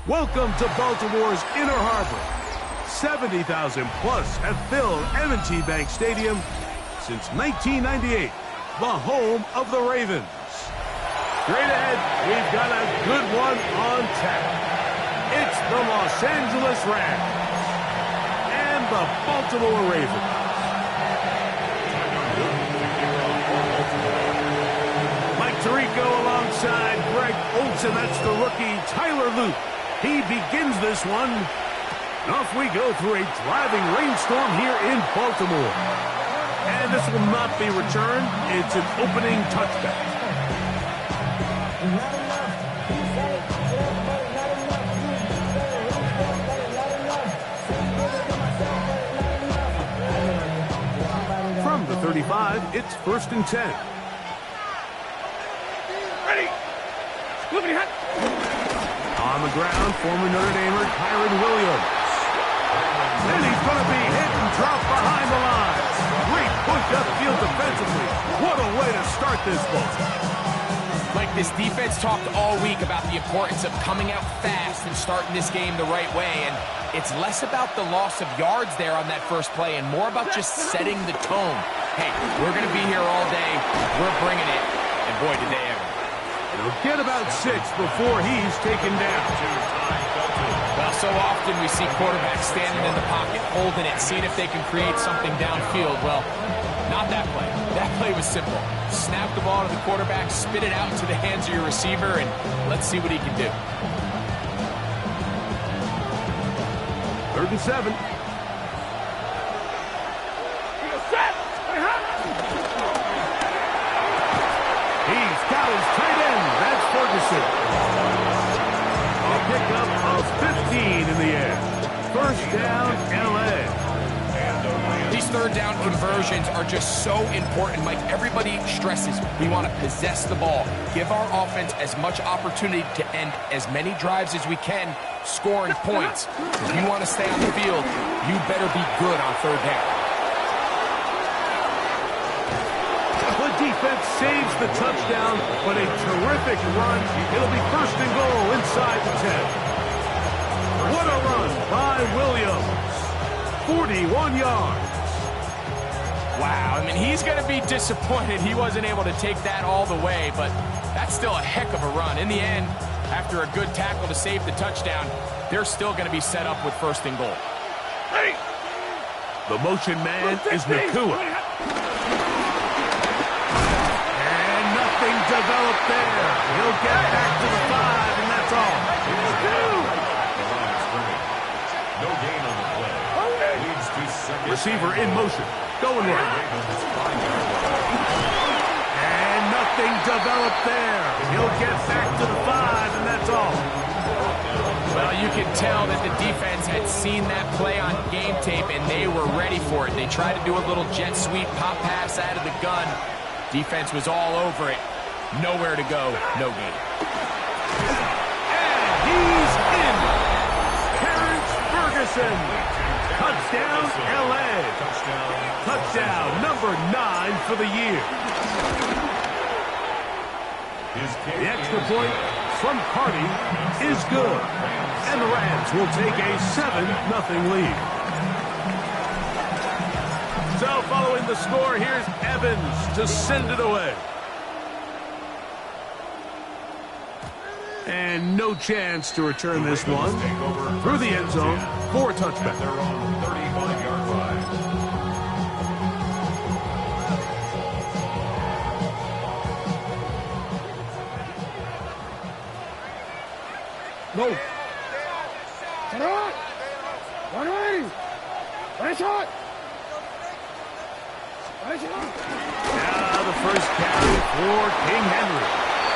Welcome to Baltimore's Inner Harbor. 70,000 plus have filled M&T Bank Stadium since 1998, the home of the Ravens. Straight ahead, we've got a good one on tap. It's the Los Angeles Rams and the Baltimore Ravens. Mike Tirico alongside Greg Olsen. That's the rookie Tyler Luke. He begins this one. Off we go through a driving rainstorm here in Baltimore. And this will not be returned. It's an opening touchback. From the 35, it's 1st and 10. Ready. On the ground, former Notre Damer Kyron Williams. And he's going to be hit and dropped behind the line. Great push upfield defensively. What a way to start this ball. Like, this defense talked all week about the importance of coming out fast and starting this game the right way. And it's less about the loss of yards there on that first play and more about just setting the tone. Hey, we're going to be here all day. We're bringing it. And boy, did they ever. He'll get about 6 before he's taken down. Well, so often we see quarterbacks standing in the pocket, holding it, seeing if they can create something downfield. Well, not that play. That play was simple. Snap the ball to the quarterback, spit it out into the hands of your receiver, and let's see what he can do. 3rd and 7. He's got his tight end. That's Ferguson. A pickup of 15 in the air. 1st down, L.A. These 3rd down conversions are just so important. Mike, everybody stresses we want to possess the ball, give our offense as much opportunity to end as many drives as we can, scoring points. If you want to stay on the field, you better be good on 3rd down. The defense saves the touchdown, but a terrific run. It'll be 1st and goal inside the 10. What a run by Williams. 41 yards. Wow, I mean, he's going to be disappointed he wasn't able to take that all the way, but that's still a heck of a run. In the end, after a good tackle to save the touchdown, they're still going to be set up with 1st and goal. Hey. The motion man is Nakua. Developed there. He'll get back to the 5, and that's all. No gain on the play. Leads to second. Receiver in motion. Going right. And nothing developed there. He'll get back to the 5, and that's all. Well, you can tell that the defense had seen that play on game tape, and they were ready for it. They tried to do a little jet sweep pop pass out of the gun. Defense was all over it. Nowhere to go, no gain. And he's in. Terrence Ferguson. Touchdown, L.A. Touchdown number 9 for the year. The extra point from Carty is good. And the Rams will take a 7-0 lead. So following the score, here's Evans to send it away. And no chance to return this one through the end zone for a touchback. They're on the 35-yard line. No. Now the first carry for King Henry.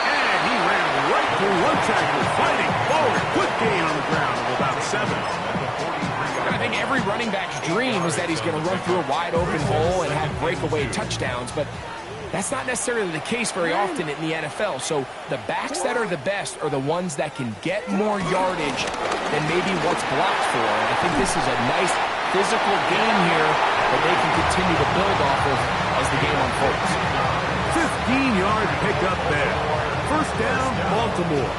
And he ran right through one tackle, fighting forward. Quick gain on the ground of about 7. I think every running back's dream is that he's going to run through a wide open hole and have breakaway touchdowns, but that's not necessarily the case very often in the NFL. So the backs that are the best are the ones that can get more yardage than maybe what's blocked for. And I think this is a nice physical game here that they can continue to build off of as the game unfolds. 15-yard pickup there. 1st down, Baltimore.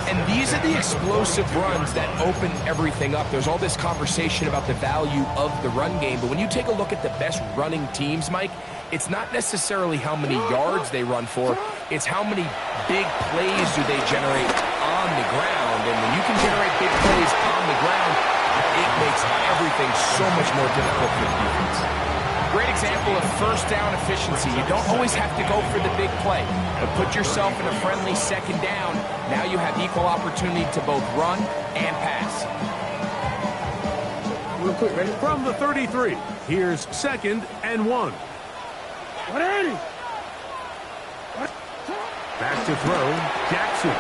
And these are the explosive runs that open everything up. There's all this conversation about the value of the run game, but when you take a look at the best running teams, Mike, it's not necessarily how many yards they run for, it's how many big plays do they generate on the ground. And when you can generate big plays on the ground, it makes everything so much more difficult for the defense. Great example of first down efficiency. You don't always have to go for the big play, but put yourself in a friendly second down. Now you have equal opportunity to both run and pass. Real quick, ready? From the 33, here's 2nd and 1. Back to throw, Jackson.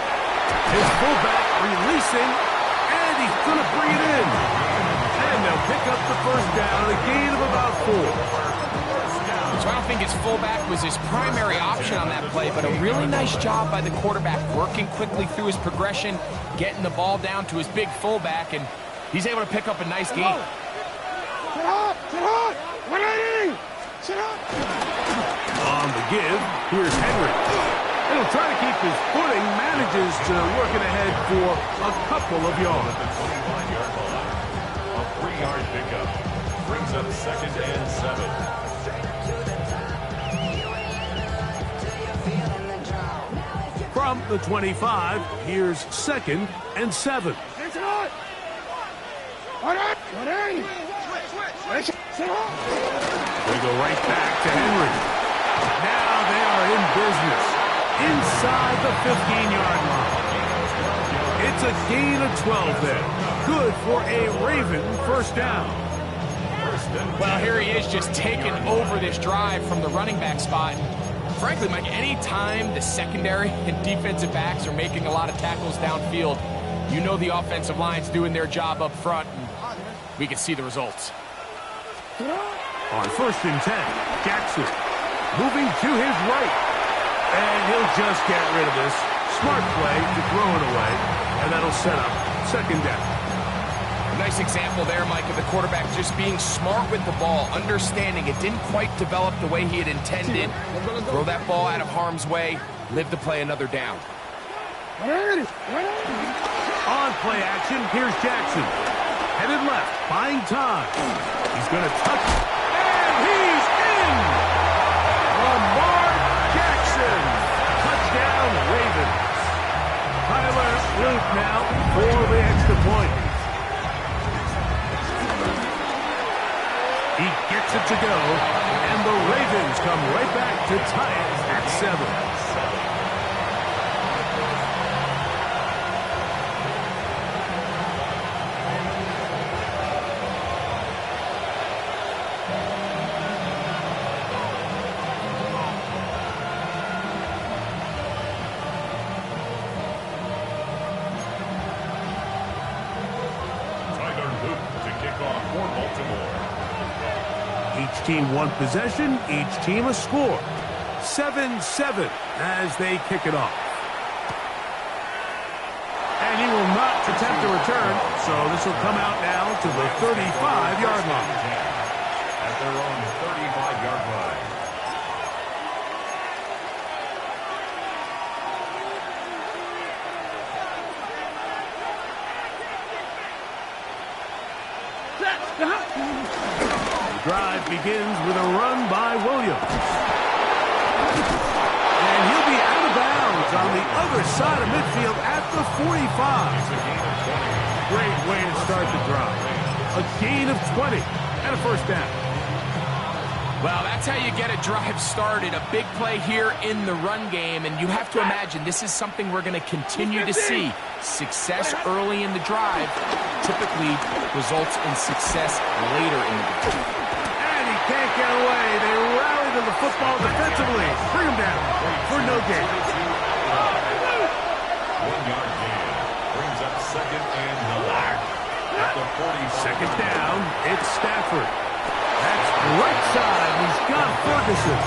His fullback releasing, and he's going to bring it in. And they'll pick up the first down, a gain of about 4. So I don't think his fullback was his primary option on that play, but a really nice job by the quarterback working quickly through his progression, getting the ball down to his big fullback, and he's able to pick up a nice gain. On the give, here's Henry. And he'll try to keep his footing, manages to work it ahead for a couple of yards. A 3-yard pickup brings up 2nd and 7. From the 25, here's 2nd and 7. They go right back to Henry. Now they are in business inside the 15-yard line. It's a gain of 12 there. Good for a Raven first down. Well, here he is just taking over this drive from the running back spot. Frankly, Mike, any time the secondary and defensive backs are making a lot of tackles downfield, you know the offensive line's doing their job up front, and we can see the results. On 1st and 10, Jackson moving to his right. And he'll just get rid of this. Smart play to throw it away, and that'll set up 2nd down. A nice example there, Mike, of the quarterback just being smart with the ball, understanding it didn't quite develop the way he had intended. Throw that ball out of harm's way, live to play another down. On play action, here's Jackson. Headed left, buying time. He's going to touch it, and he's in! Lamar Jackson. Touchdown, Ravens. Tyler Luke now for the extra point. He gets it to go, and the Ravens come right back to tie it at 7. Each team one possession, each team a score. 7-7 as they kick it off. And he will not attempt a return, so this will come out now to the 35-yard line. At their own 35-yard line. The drive begins with a run by Williams. And he'll be out of bounds on the other side of midfield at the 45. Great way to start the drive. A gain of 20 and a first down. Well, that's how you get a drive started. A big play here in the run game, and you have to imagine this is something we're going to continue to see. Success early in the drive typically results in success later in the game. And he can't get away. They rally to the football defensively. Bring him down for no gain. 1-yard gain brings up 2nd and 9. At the 42nd down, it's Stafford. That's right side. He's got Ferguson.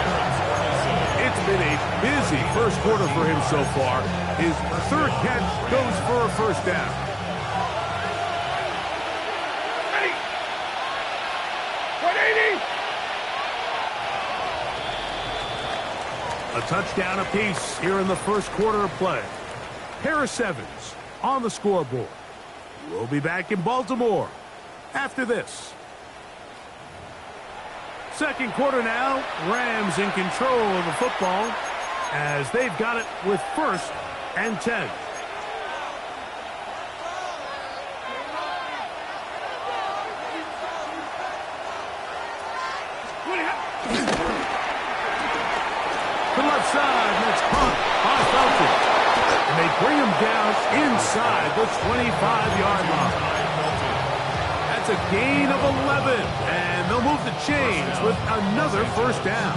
It's been a busy first quarter for him so far. His third catch goes for a first down. A touchdown apiece here in the first quarter of play. Pair of sevens. on the scoreboard. We'll be back in Baltimore after this. Second quarter now. Rams in control of the football as they've got it with 1st and 10. The left side, that's punt by Felton. And they bring him down inside the 25-yard line. That's a gain of 11, and they'll move the chains with another 1st down.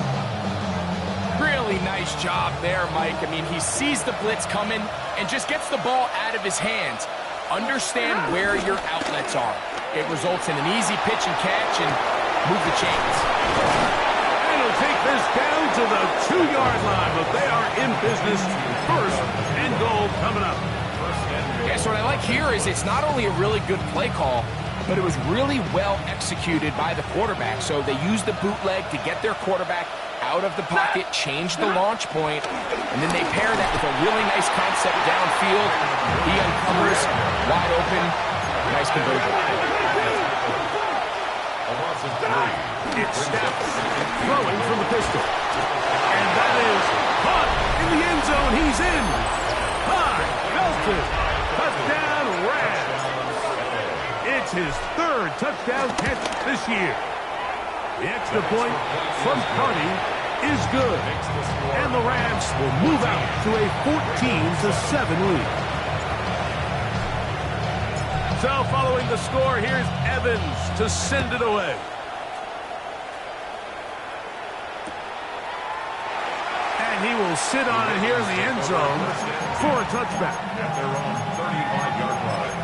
Really nice job there, Mike. I mean, he sees the blitz coming and just gets the ball out of his hands. Understand where your outlets are. It results in an easy pitch and catch and move the chains. Take this down to the 2-yard line, but they are in business. 1st and goal coming up. Yeah, so what I like here is it's not only a really good play call, but it was really well executed by the quarterback. So they used the bootleg to get their quarterback out of the pocket, change the launch point, and then they pair that with a really nice concept downfield. He uncovers, wide open, nice conversion. It's snapped, throwing from the pistol. And that is caught in the end zone. He's in. High, Felton, touchdown, Rams. It's his 3rd touchdown catch this year. The extra point from Carney is good. And the Rams will move out to a 14-7 lead. So following the score, here's Evans to send it away. He will sit on it here in the end zone for a touchback. At their own 35-yard line.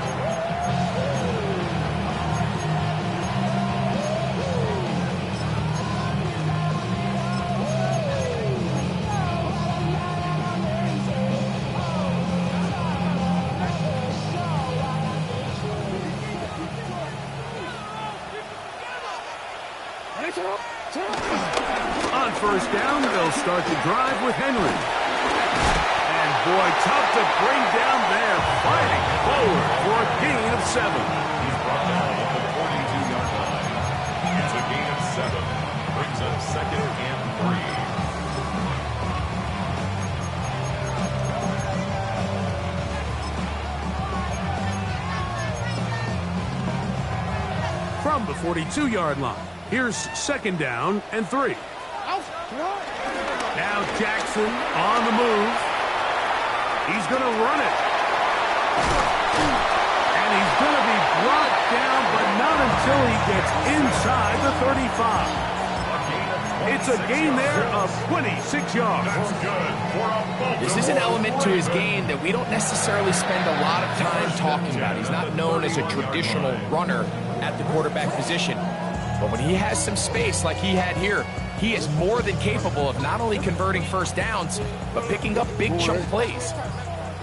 On 1st down, they'll start the drive with Henry. And boy, tough to bring down there, fighting forward for a gain of 7. He's brought down at the 42-yard line. It's a gain of 7. Brings up 2nd and 3. From the 42-yard line, here's 2nd down and 3. Now Jackson on the move. He's going to run it. And he's going to be brought down, but not until he gets inside the 35. It's a gain there of 26 yards. That's good for a Baltimore. This is an element to his game that we don't necessarily spend a lot of time talking about. He's not known as a traditional runner at the quarterback position. But when he has some space like he had here, he is more than capable of not only converting 1st downs, but picking up big chunk plays.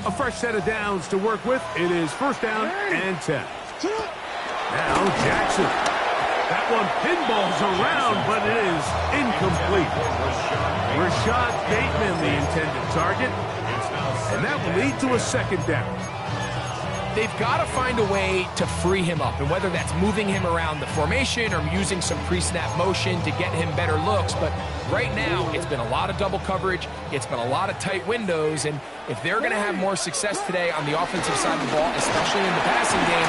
A fresh set of downs to work with. It is 1st down and 10. Now Jackson. That one pinballs around, but it is incomplete. Rashad Bateman, the intended target. And that will lead to a 2nd down. They've got to find a way to free him up, and whether that's moving him around the formation or using some pre-snap motion to get him better looks. But right now, it's been a lot of double coverage. It's been a lot of tight windows, and if they're going to have more success today on the offensive side of the ball, especially in the passing game,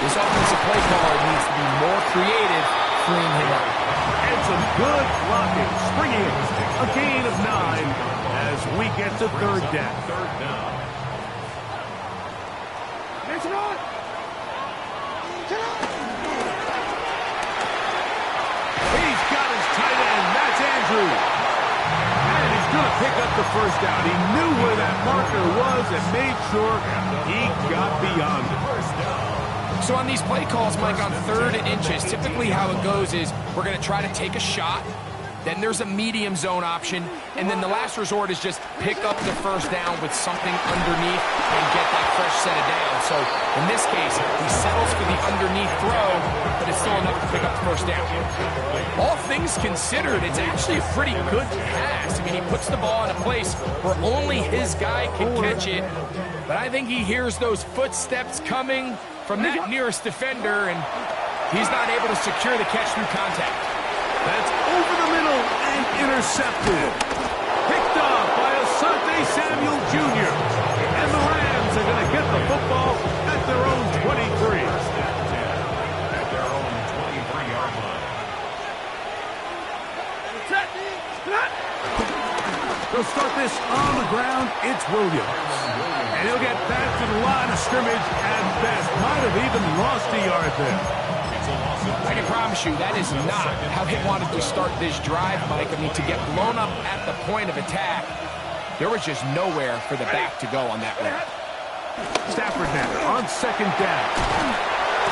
this offensive play caller needs to be more creative, freeing him up. And some good blocking, springing a gain of 9 as we get to 3rd down. He's got his tight end, that's Andrews. And he's going to pick up the 1st down. He knew where that marker was and made sure he got beyond it. So on these play calls, Mike, on 3rd and inches, typically how it goes is we're going to try to take a shot. Then there's a medium zone option, and then the last resort is just pick up the 1st down with something underneath and get that fresh set of downs. So in this case, he settles for the underneath throw, but it's still enough to pick up the 1st down. All things considered, it's actually a pretty good pass. I mean, he puts the ball in a place where only his guy can catch it. But I think he hears those footsteps coming from that nearest defender, and he's not able to secure the catch through contact. That's over the middle and intercepted. Picked off by Asante Samuel Jr. And the Rams are going to get the football at their own 23. At their own 23-yard line. They'll start this on the ground. It's Williams. And he'll get back to the line of scrimmage at best. Might have even lost a yard there. I can promise you that is not how he wanted to start this drive, Mike. I mean, to get blown up at the point of attack, there was just nowhere for the back to go on that route. Stafford now on second down.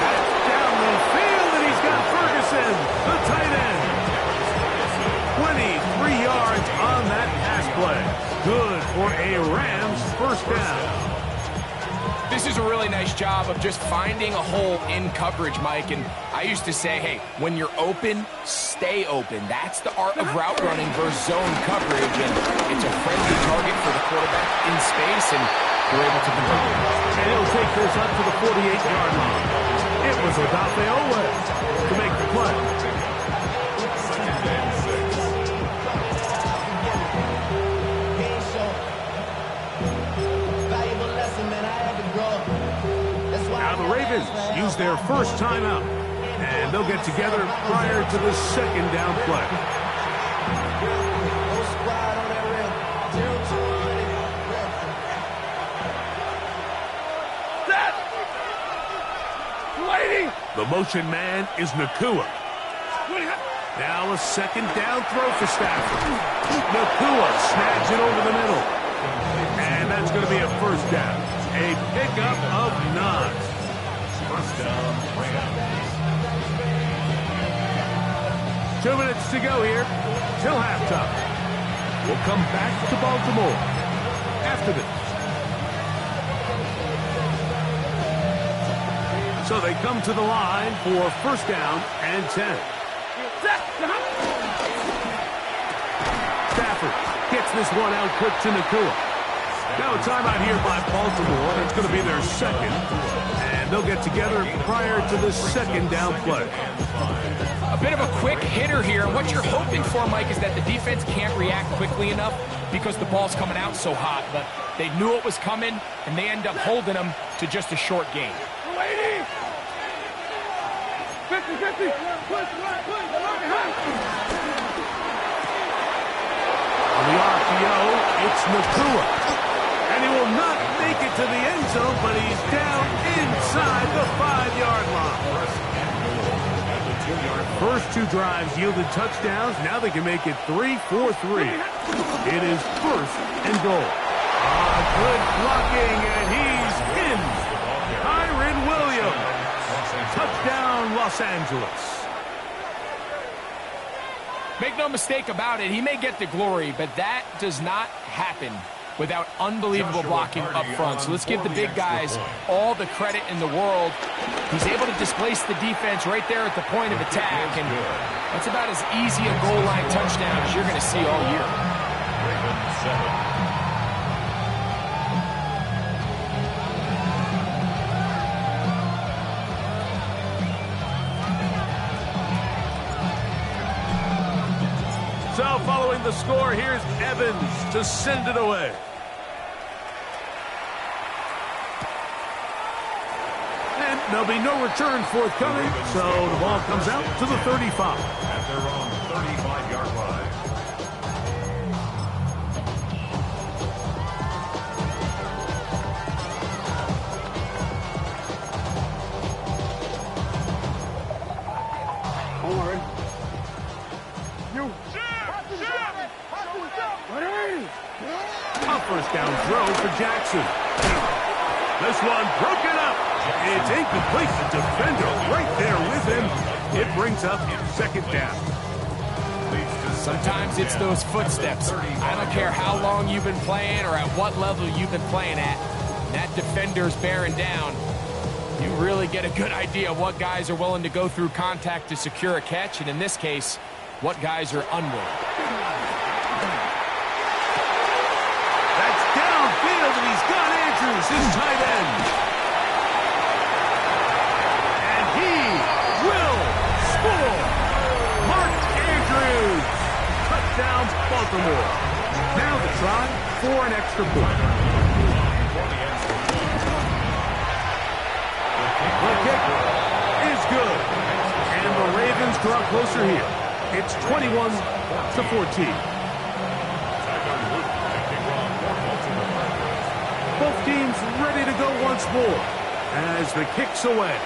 That's down the field, and he's got Ferguson, the tight end. 23 yards on that pass play. Good for a Rams first down. This is a really nice job of just finding a hole in coverage, Mike. And I used to say, hey, when you're open, stay open. That's the art of route running versus zone coverage. And it's a friendly target for the quarterback in space, and they're able to convert it. And he'll take this up to the 48-yard line. It was Odafe Oweh to make the play. Now the Ravens use their first timeout, and they'll get together prior to the second down play. The motion man is Nakua. Now a second down throw for Stafford. Nakua snags it over the middle. And that's going to be a first down. A pickup of 9. First down, Rams. 2 minutes to go here till halftime. We'll come back to Baltimore after this. So they come to the line for first down and 10. Stafford gets this one out quick to Nakua. Now a timeout here by Baltimore. It's going to be their second. And they'll get together prior to the second down play. A bit of a quick hitter here. And what you're hoping for, Mike, is that the defense can't react quickly enough because the ball's coming out so hot. But they knew it was coming, and they end up holding them to just a short gain. 50-50. On the RPO, it's Nakua. And he will not make it to the end zone, but he's down inside the 5-yard line. First 2 drives yielded touchdowns. Now they can make it 3-4-3. It is first and goal. Good blocking, and he's in. Kyren Williams. Touchdown, Los Angeles. Make no mistake about it, he may get the glory, but that does not happen without unbelievable blocking up front. So let's give the big guys all the credit in the world. He's able to displace the defense right there at the point of attack, and that's about as easy a goal line touchdown as you're going to see all year. So following the score, here's Evans to send it away. And there'll be no return forthcoming, so the ball comes out to the 35. At their own 35-yard line. A first down throw for Jackson. This one broken up. It's incomplete. The defender right there with him. It brings up second down. Sometimes it's those footsteps. I don't care how long you've been playing or at what level you've been playing at. That defender's bearing down. You really get a good idea of what guys are willing to go through contact to secure a catch, and in this case, what guys are unwilling. That's downfield, and he's got Andrews is his tight end. And he will score. Mark Andrews. Touchdowns, Baltimore. Now the try for an extra point. The kick is good. And the Ravens draw closer here. It's 21-14. Both teams ready to go once more as the kick's away.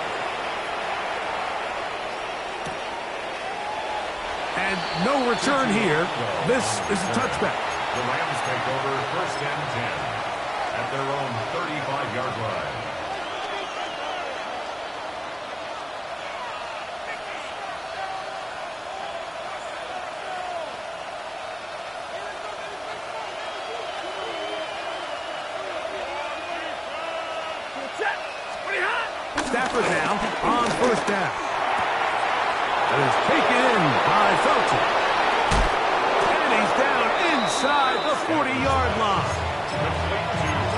And no return here. This is a touchback. The Rams take over 1st and 10 at their own 35-yard line. Stafford now on 1st down. It is taken in by Felton. And he's down inside the 40-yard line.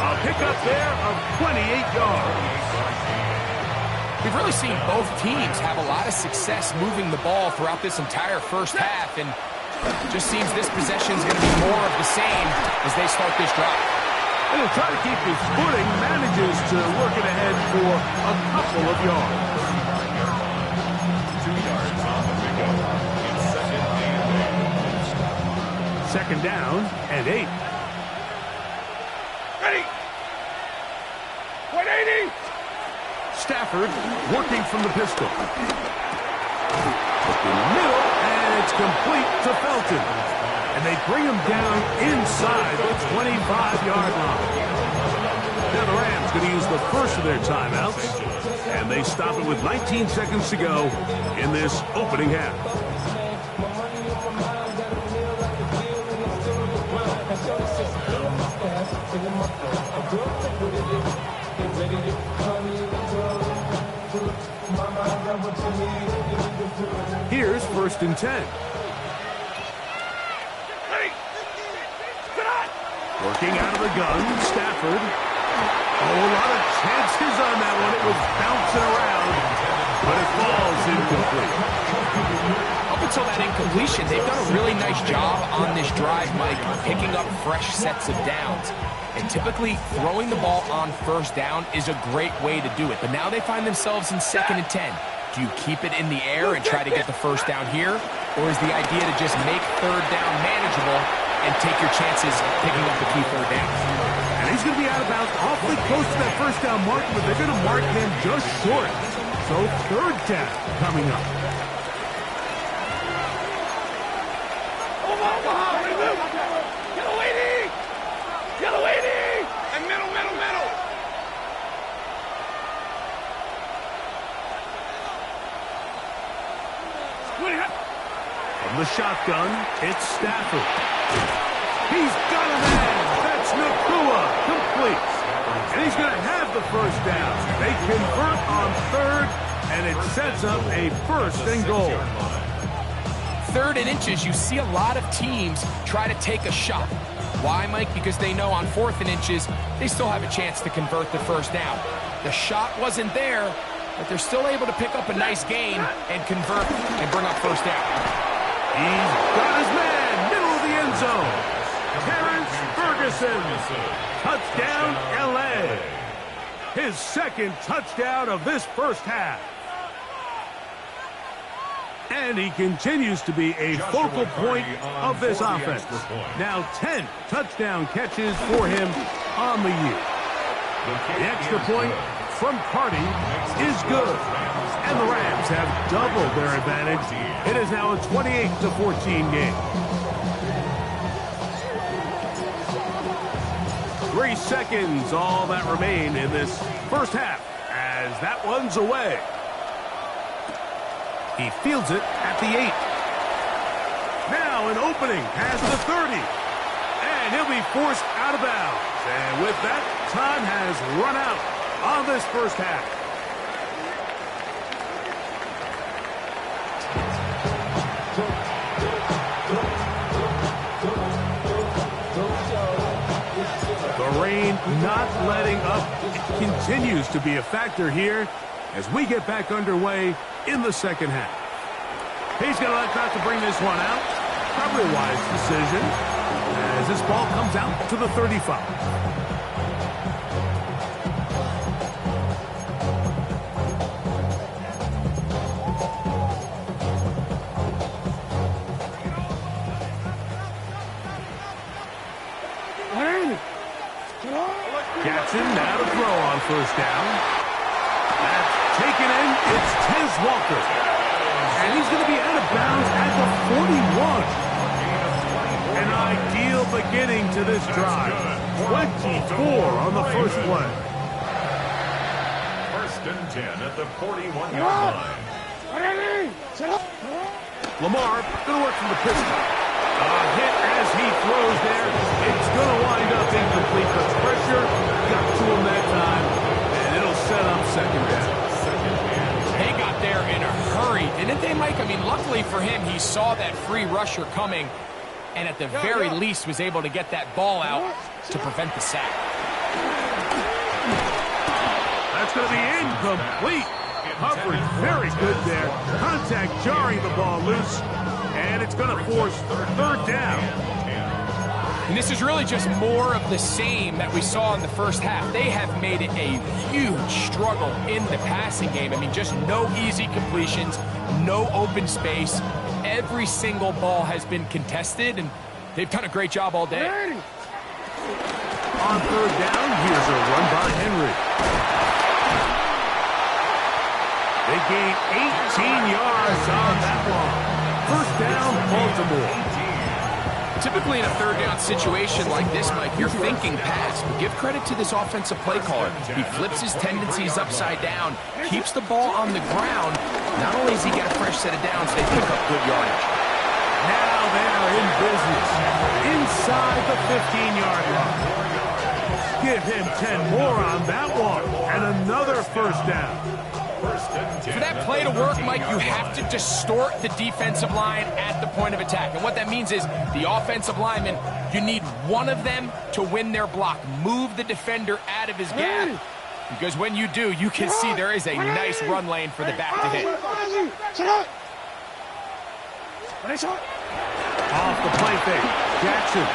A pickup there of 28 yards. We've really seen both teams have a lot of success moving the ball throughout this entire first half, and it just seems this possession is going to be more of the same as they start this drive. And he'll try to keep his footing, manages to work it ahead for a couple of yards. 2 yards on the pickup. It's 2nd down and 8. Ready. 180. Stafford working from the pistol. Looking middle, and it's complete to Felton. And they bring him down inside the 25-yard line. Now the Rams going to use the first of their timeouts. And they stop it with 19 seconds to go in this opening half. Here's 1st and 10. Working out of the gun, Stafford. Oh, a lot of chances on that one. It was bouncing around, but it falls incomplete. Up until that incompletion, they've done a really nice job on this drive, Mike, picking up fresh sets of downs. And typically, throwing the ball on 1st down is a great way to do it. But now they find themselves in 2nd and 10. Do you keep it in the air and try to get the 1st down here? Or is the idea to just make 3rd down manageable and take your chances picking up the key 3rd down? And he's going to be out of bounds awfully close to that 1st down mark, but they're going to mark him just short. So 3rd down coming up. From the shotgun, it's Stafford. He's got a man. That's Nakua. Complete. And he's going to have the 1st down. They convert on 3rd, and it sets up a 1st and goal. 3rd and inches, you see a lot of teams try to take a shot. Why, Mike? Because they know on 4th and inches, they still have a chance to convert the 1st down. The shot wasn't there, but they're still able to pick up a nice gain and convert and bring up 1st down. He's got his man, middle of the end zone. Terrence Ferguson. Touchdown, L.A. His 2nd touchdown of this first half. And he continues to be a focal point of this offense. Now 10 touchdown catches for him on the year. The extra point from Carty is good. And the Rams have doubled their advantage. It is now a 28-14 game. 3 seconds, all that remain in this first half, as that one's away. He fields it at the 8. Now an opening past the 30. And he'll be forced out of bounds. And with that, time has run out on this first half. The rain not letting up continues to be a factor here as we get back underway in the second half. He's going to elect not to bring this one out. Probably a wise decision as this ball comes out to the 35. Jackson now to throw on first down. That's taken in. It's Tiz Walker. And he's going to be out of bounds at the 41. An ideal beginning to this drive. 24 on the first play. First and 10 at the 41-yard line. Lamar going to work from the pistol. A hit as he throws there. It's going to wind up incomplete. The pressure got to him that time, and it'll set up second down. They got there in a hurry, didn't they, Mike? I mean, luckily for him, he saw that free rusher coming, and at the very least was able to get that ball out to prevent the sack. That's going to be incomplete. Coverage very good there. Contact jarring the ball loose. And it's going to force third down. And this is really just more of the same that we saw in the first half. They have made it a huge struggle in the passing game. I mean, just no easy completions, no open space. Every single ball has been contested, and they've done a great job all day. On third down, here's a run by Henry. They gain 18 yards on that one. First down, Baltimore. Typically in a third down situation like this, Mike, you're thinking pass, but give credit to this offensive play caller. He flips his tendencies upside down, keeps the ball on the ground. Not only does he get a fresh set of downs, they pick up good yardage. Now they are in business inside the 15-yard line. Give him 10 more on that one, and another first down. For that play to work, Mike, you have to distort the defensive line at the point of attack. And what that means is the offensive lineman, you need one of them to win their block. Move the defender out of his gap. Because when you do, you can see there is a nice run lane for the back to hit. Off the play fake, Jackson.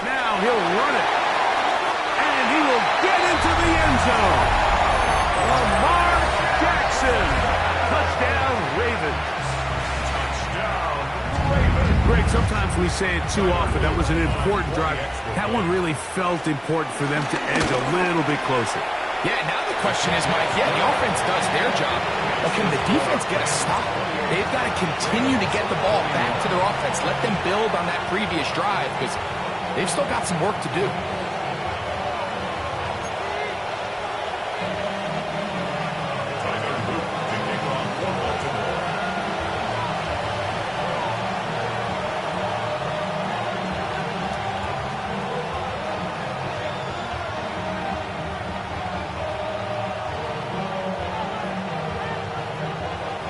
Now he'll run it. He will get into the end zone. Lamar Jackson. Touchdown, Ravens. Greg, sometimes we say it too often. That was an important drive. That one really felt important for them to edge a little bit closer. Yeah, now the question is, Mike, the offense does their job, but can the defense get a stop? They've got to continue to get the ball back to their offense. Let them build on that previous drive because they've still got some work to do.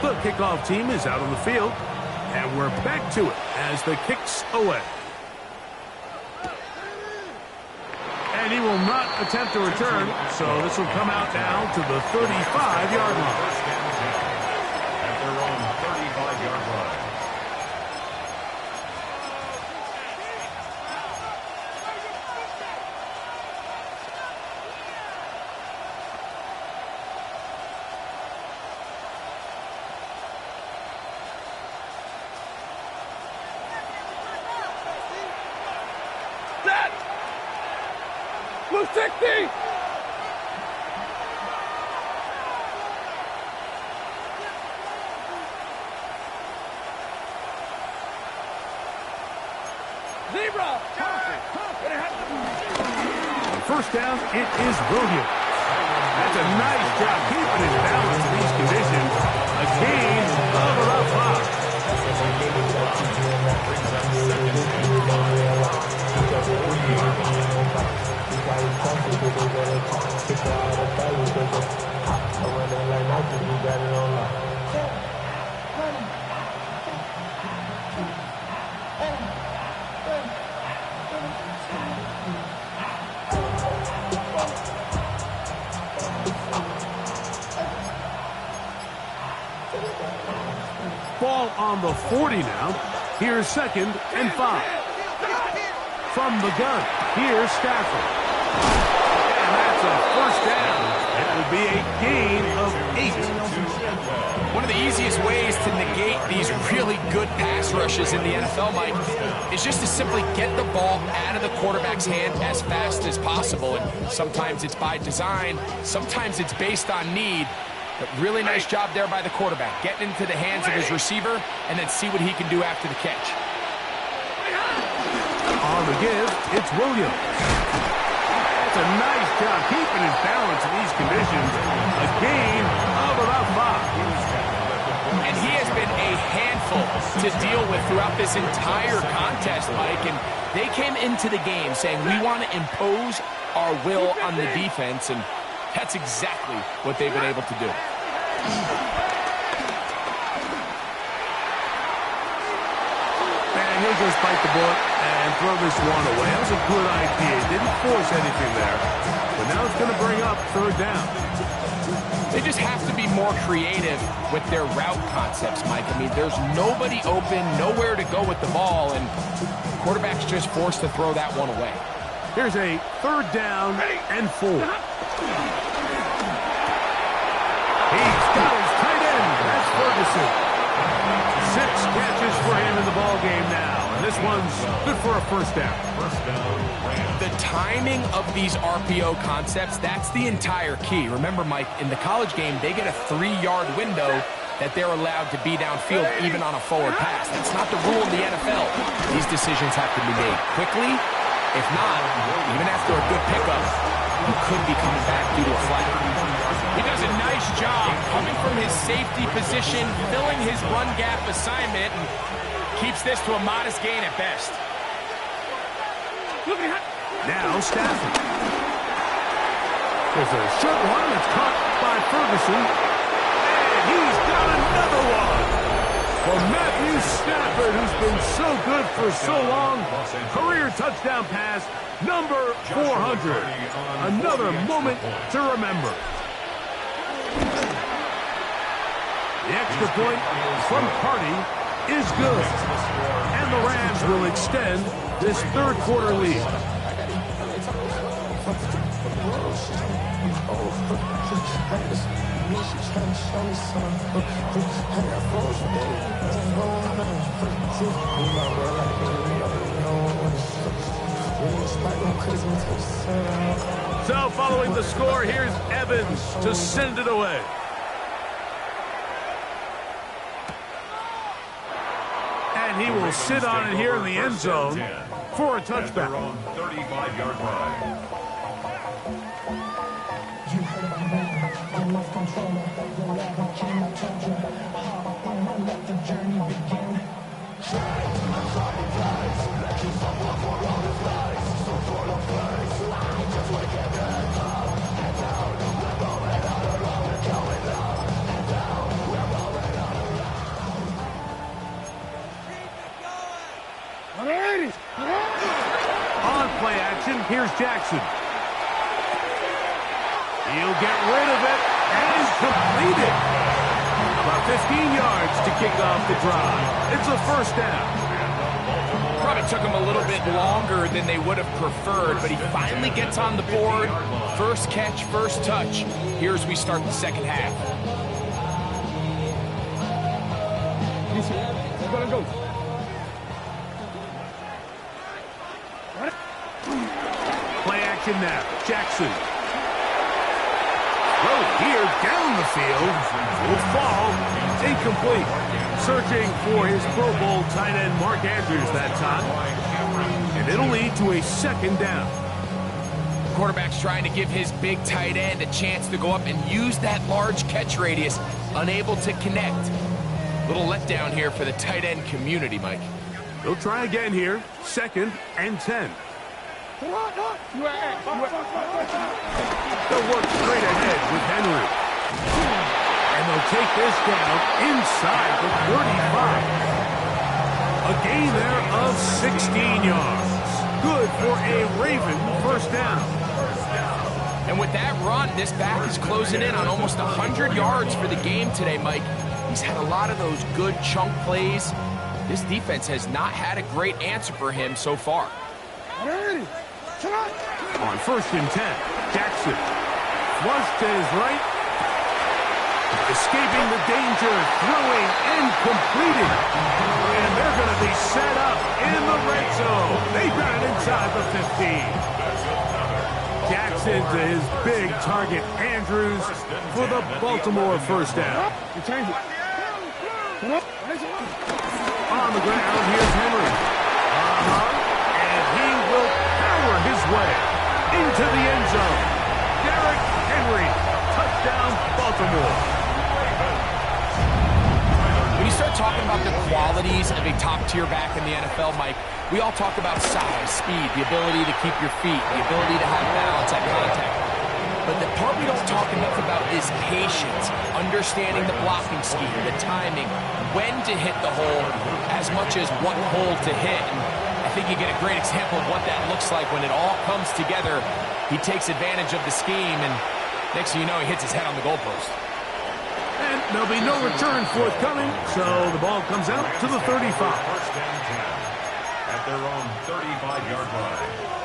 The kickoff team is out on the field, and we're back to it as the kick's away. And he will not attempt to return, so this will come out now to the 35-yard line. At their own 35-yard line. Blue 60! Zebra! First down, it is Williams. That's a nice job keeping his balance in these conditions. A gain of about 5. Ball on the 40 now. Here's 2nd and 5. From the gun, here's Stafford. And that's a first down. It will be a gain of 8. One of the easiest ways to negate these really good pass rushes in the NFL, Mike, is just to simply get the ball out of the quarterback's hand as fast as possible. And sometimes it's by design, sometimes it's based on need. But really nice job there by the quarterback, getting into the hands of his receiver and then see what he can do after the catch. On the give, it's Williams. That's a nice job keeping his balance in these conditions. A gain of about 5. And he has been a handful to deal with throughout this entire contest, Mike. And they came into the game saying, we want to impose our will on the defense, and that's exactly what they've been able to do. And he'll just bite the bullet and throw this one away. That was a good idea. Didn't force anything there. But now it's going to bring up 3rd down. They just have to be more creative with their route concepts, Mike. I mean, there's nobody open, nowhere to go with the ball, and quarterback's just forced to throw that one away. Here's a 3rd down and 4. He's got his tight end. That's Ferguson. 6 catches for him in the ball game now. And this one's good for a first down. The timing of these RPO concepts, that's the entire key. Remember, Mike, in the college game, they get a 3-yard window that they're allowed to be downfield even on a forward pass. That's not the rule in the NFL. These decisions have to be made quickly. If not, even after a good pickup, you could be coming back due to a flag. He does a nice job coming from his safety position, filling his run gap assignment, and keeps this to a modest gain at best. Now Stafford. There's a short one that's caught by Ferguson. And he's got another one. For Matthew Stafford, who's been so good for so long. Career touchdown pass, number 400. Another moment to remember. The extra point from Party is good. And the Rams will extend this 3rd quarter lead. So following the score, here's Evans to send it away. And he will sit on it here in the end zone for a touchback. 35-yard line. On play action, here's Jackson. He'll get rid of it and complete it. About 15 yards to kick off the drive. It's a first down. Probably took him a little bit longer than they would have preferred, but he finally gets on the board. First catch, first touch. Here as we start the second half. Play action now. Jackson. Throw here down the field. Will fall. Incomplete. Searching for his Pro Bowl tight end Mark Andrews that time. And it'll lead to a second down. Quarterback's trying to give his big tight end a chance to go up and use that large catch radius. Unable to connect. Little letdown here for the tight end community, Mike. They'll try again here. 2nd and 10. They'll work straight ahead with Henry. And they'll take this down inside the 35. A gain there of 16 yards. Good for a Raven first down. And with that run, this back is closing in on almost 100 yards for the game today, Mike. He's had a lot of those good chunk plays. This defense has not had a great answer for him so far. On 1st and 10, Jackson. Flush to his right. Escaping the danger, throwing and completing. And they're going to be set up in the red zone. They've got it inside the 15. Jackson to his big target, Andrews, for the Baltimore first down. On the ground, here's Henry. And he will power his way into the end zone. Derrick Henry, touchdown, Baltimore. When you start talking about the qualities of a top-tier back in the NFL, Mike, we all talk about size, speed, the ability to keep your feet, the ability to have balance at contact. But the part we don't talk enough about is patience, understanding the blocking scheme, the timing, when to hit the hole, as much as what hole to hit. And I think you get a great example of what that looks like when it all comes together. He takes advantage of the scheme, and next thing you know, he hits his head on the goalpost. And there'll be no return forthcoming, so the ball comes out to the 35. First and 10 at their own 35-yard line.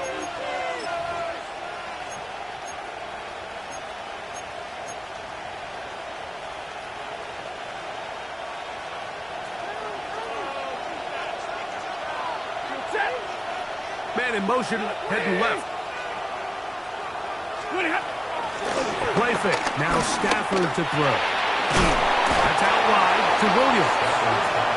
Man in motion, heading left. Play fake. Now Stafford to throw. That's out wide to Williams.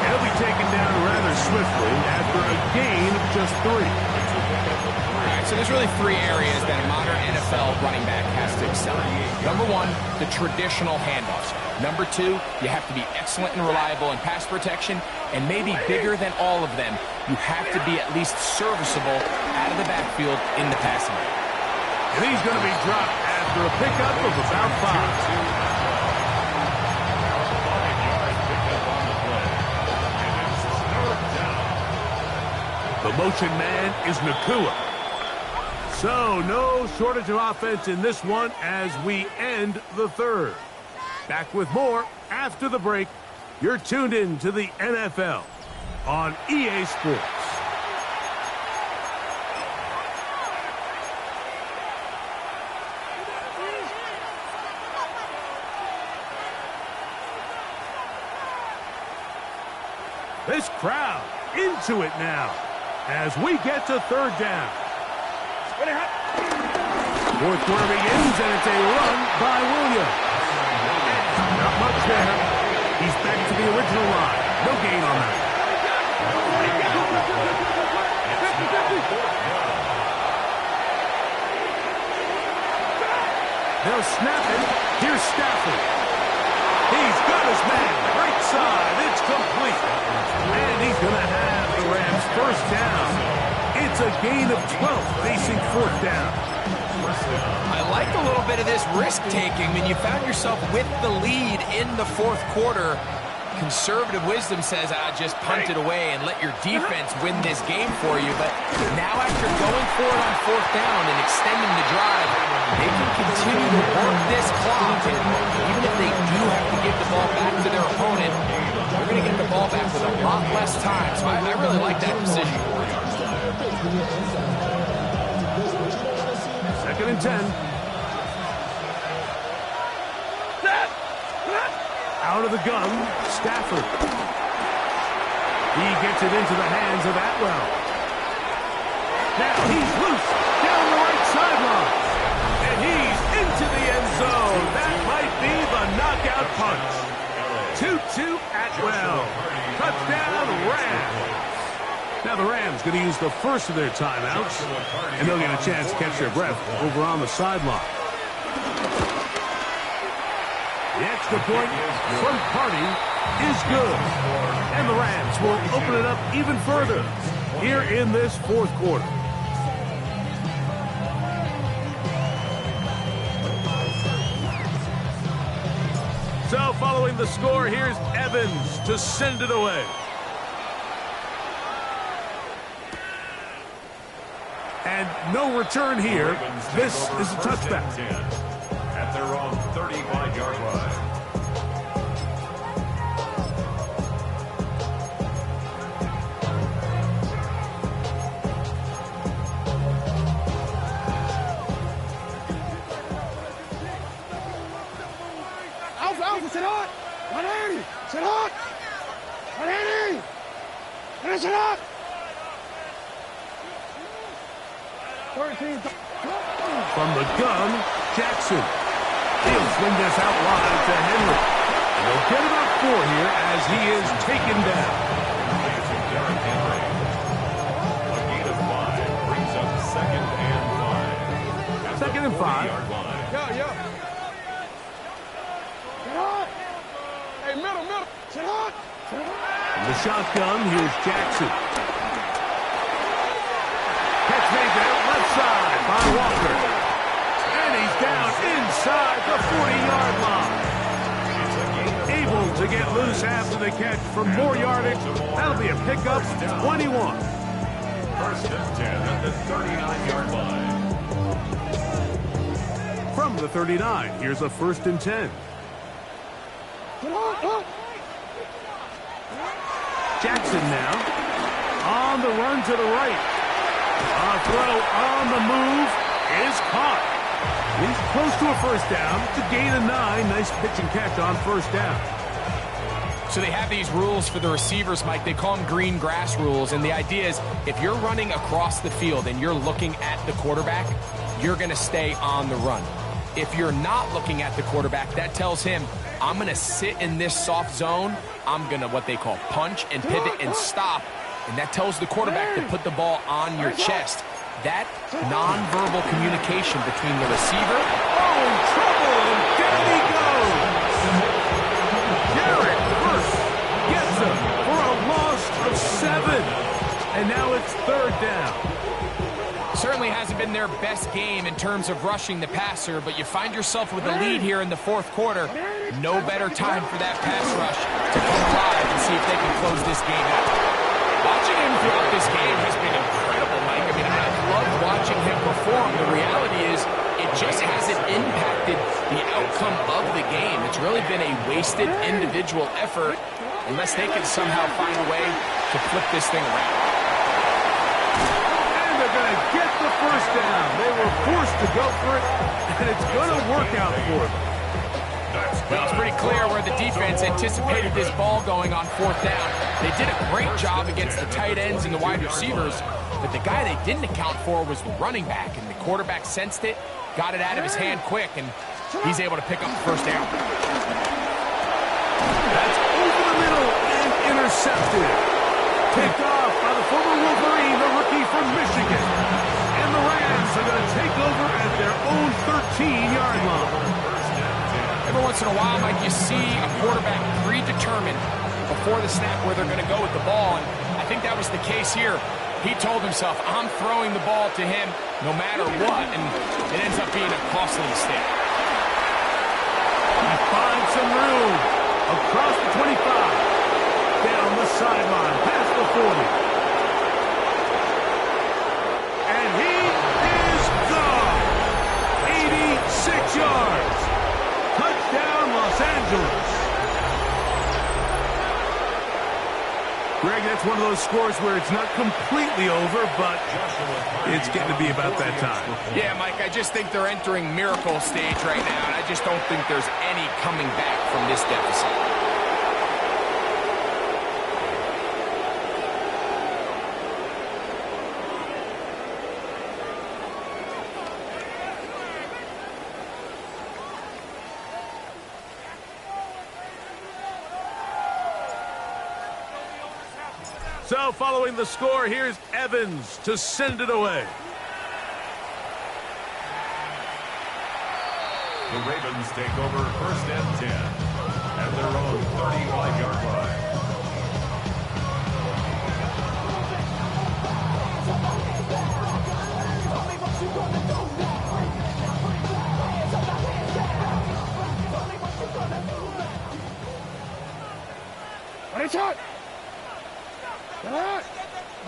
He'll be taken down rather swiftly after a gain of just 3. All right, so there's really 3 areas that a modern NFL running back has to excel. Number 1, the traditional handoffs. Number 2, you have to be excellent and reliable in pass protection, and maybe bigger than all of them, you have to be at least serviceable out of the backfield in the passing game. And he's going to be dropped after a pickup of about 5. The motion man is Nakua. So no shortage of offense in this one as we end the 3rd. Back with more after the break. You're tuned in to the NFL on EA Sports. This crowd into it now as we get to 3rd down. 4th quarter begins, and it's a run by Williams. Not much there. He's back to the original line. No gain on that. They'll snap it. Here's Stafford. He's got his man. Right side. It's complete. And he's going to have the Rams first down. It's a gain of 12 facing 4th down. I like a little bit of this risk-taking when you found yourself with the lead in the 4th quarter. Conservative wisdom says, just punt it away and let your defense win this game for you. But now after going for it on 4th down and extending the drive, they can continue to work this clock. And even if they do have to give the ball back to their opponent, they're going to get the ball back with a lot less time. So I really like that decision. 2nd and 10. Out of the gun, Stafford. He gets it into the hands of Atwell. Now he's loose down the right sideline. And he's into the end zone. That might be the knockout punch. 2-2 Atwell. Touchdown Rams. Now the Rams going to use the first of their timeouts, and they'll get a chance to catch their breath over on the sideline. The extra point from Party is good. And the Rams will open it up even further here in this 4th quarter. So following the score, here's Evans to send it away. And no return here. This is a touchback. At their own 35-yard line. Sit up! Finish it up! 13. From the gun, Jackson. He'll swing this out wide to Henry. And he'll get about 4 here as he is taken down. Derrick Henry. A gain of 5 brings up 2nd and 5. At the 2nd and 5. 40-yard line. Yeah. Sit up! Hey, middle. Sit up! From the shotgun, here's Jackson. Catch made there, left side by Walker. And he's down inside the 40-yard line. Able to get loose after the catch for more yardage. That'll be a pickup, 21. 1st and 10 at the 39-yard line. From the 39, here's a 1st and 10. Jackson now on the run to the right. A throw on the move is caught. He's close to a 1st down. It's a gain of 9. Nice pitch and catch on 1st down. So they have these rules for the receivers, Mike. They call them green grass rules. And the idea is if you're running across the field and you're looking at the quarterback, you're going to stay on the run. If you're not looking at the quarterback, that tells him, I'm going to sit in this soft zone. I'm going to what they call punch and pivot and stop. And that tells the quarterback to put the ball on your chest. That nonverbal communication between the receiver. Oh, in trouble, and down he goes. Garrett first gets him for a loss of 7. And now it's 3rd down. Certainly hasn't been their best game in terms of rushing the passer, but you find yourself with a lead here in the 4th quarter. No better time for that pass rush to come alive and see if they can close this game out. Watching him throughout this game has been incredible, Mike. I mean, I've loved watching him perform. The reality is it just hasn't impacted the outcome of the game. It's really been a wasted individual effort unless they can somehow find a way to flip this thing around. They're going to get the 1st down. They were forced to go for it, and it's going to work out for them. Well, it's pretty clear where the defense anticipated this ball going on 4th down. They did a great job against the tight ends and the wide receivers, but the guy they didn't account for was the running back, and the quarterback sensed it, got it out of his hand quick, and he's able to pick up the 1st down. That's over the middle and intercepted. Picked off by the former Wolverine, the rookie from Michigan. And the Rams are going to take over at their own 13-yard line. Every once in a while, Mike, you see a quarterback predetermined before the snap where they're going to go with the ball, and I think that was the case here. He told himself, I'm throwing the ball to him no matter what, and it ends up being a costly mistake. He finds some room across the 25, down the sideline, past the 40. And he is gone. 86 yards. Touchdown, Los Angeles. Greg, that's one of those scores where it's not completely over, but it's getting to be about that time. Yeah, Mike, I just think they're entering miracle stage right now, and I just don't think there's any coming back from this deficit. So following the score, here's Evans to send it away. The Ravens take over 1st and 10 at their own 31-yard line. Ready, shot!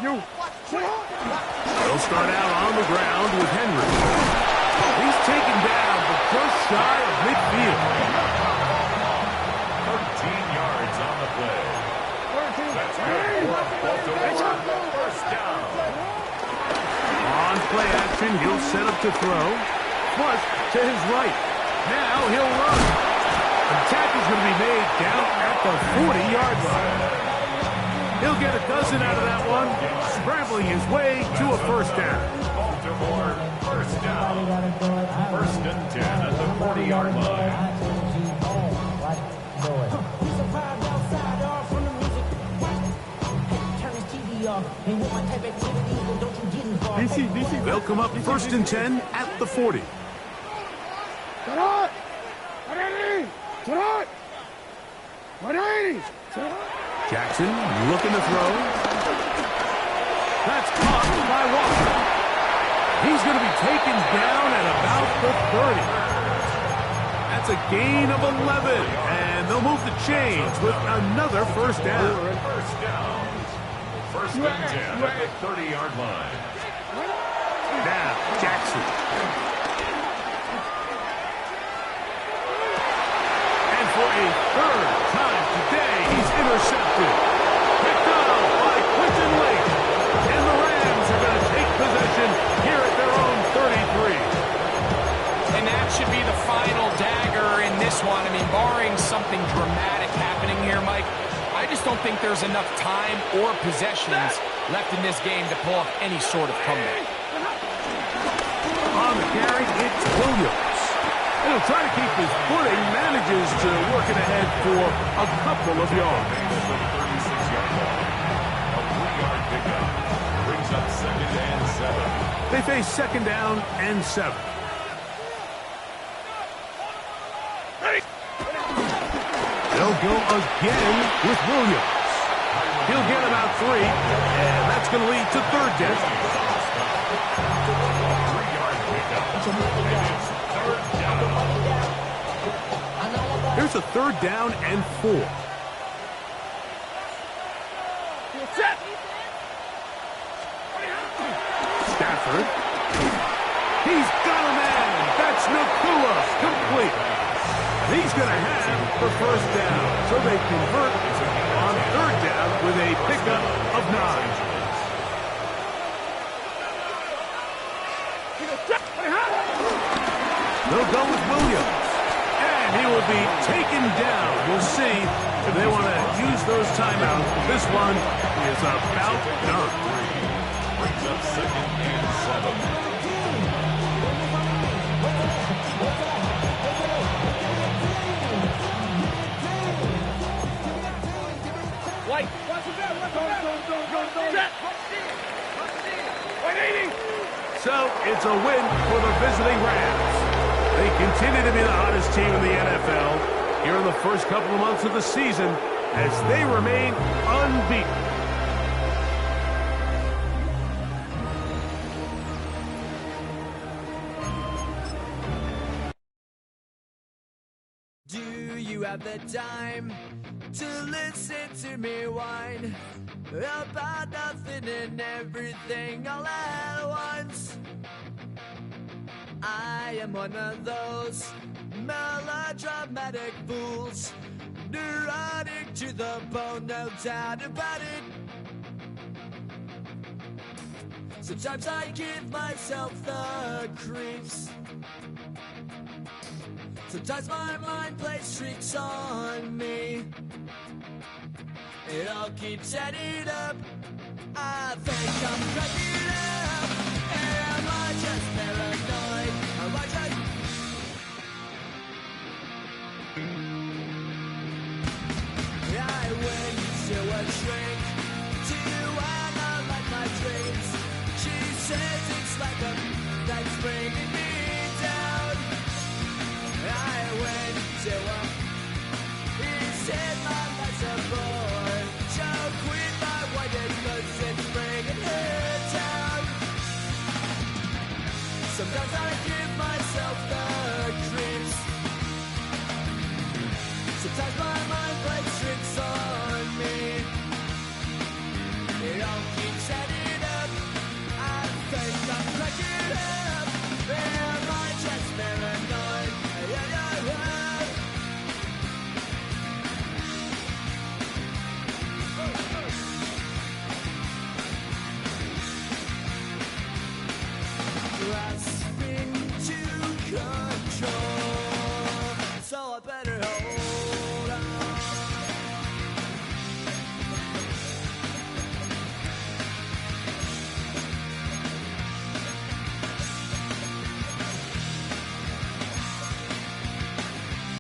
You. They'll start out on the ground with Henry. He's taken down, but just shy of midfield. 13 yards on the play. That's good for Baltimore. 1st down. On play action, he'll set up to throw. Flush to his right. Now he'll run. The tackle's going to be made down at the 40-yard line. He'll get a dozen out of that one, scrambling his way to a first down. Baltimore, first down. First and 10 at the 40-yard line. They'll come up first and 10 at the 40. Jackson looking to throw. That's caught by Walker. He's going to be taken down at about the 30. That's a gain of 11, and they'll move the chains with another first down. First and 10 at the 30-yard line. Now, Jackson. And for a third time today, he's intercepted. Picked off by Quinton Lake. And the Rams are going to take possession here at their own 33. And that should be the final dagger in this one. I mean, barring something dramatic happening here, Mike, I just don't think there's enough time or possessions left in this game to pull off any sort of comeback. On the carry, it's Williams. And he'll try to keep his footing, manages to work it ahead for a couple of yards. The 36-yard line. A 3-yard pickup. Brings up second and 7. They face second down and 7. They'll go again with Williams. He'll get about 3, and that's going to lead to third down. 3-yard pickup. It's third down. Here's a third down and 4. Stafford. He's got a man. That's Nakua. Complete. He's going to have the first down. So they convert on third down with a pickup of 9. They'll go with Williams. And he will be taken down. We'll see if they want to use those timeouts. This one is about done. Brings up second and 7. So it's a win for the visiting Rams. They continue to be the hottest team in the NFL here in the first couple of months of the season as they remain unbeaten. Do you have the time to listen to me whine about nothing and everything all at once? I am one of those melodramatic fools, neurotic to the bone, no doubt about it. Sometimes I give myself the creeps. Sometimes my mind plays tricks on me. It all keeps adding up. I think I'm cracking up. Am I just paranoid? Am I just... I went to a shrink to analyze my dreams. She says it's like a that's bringing me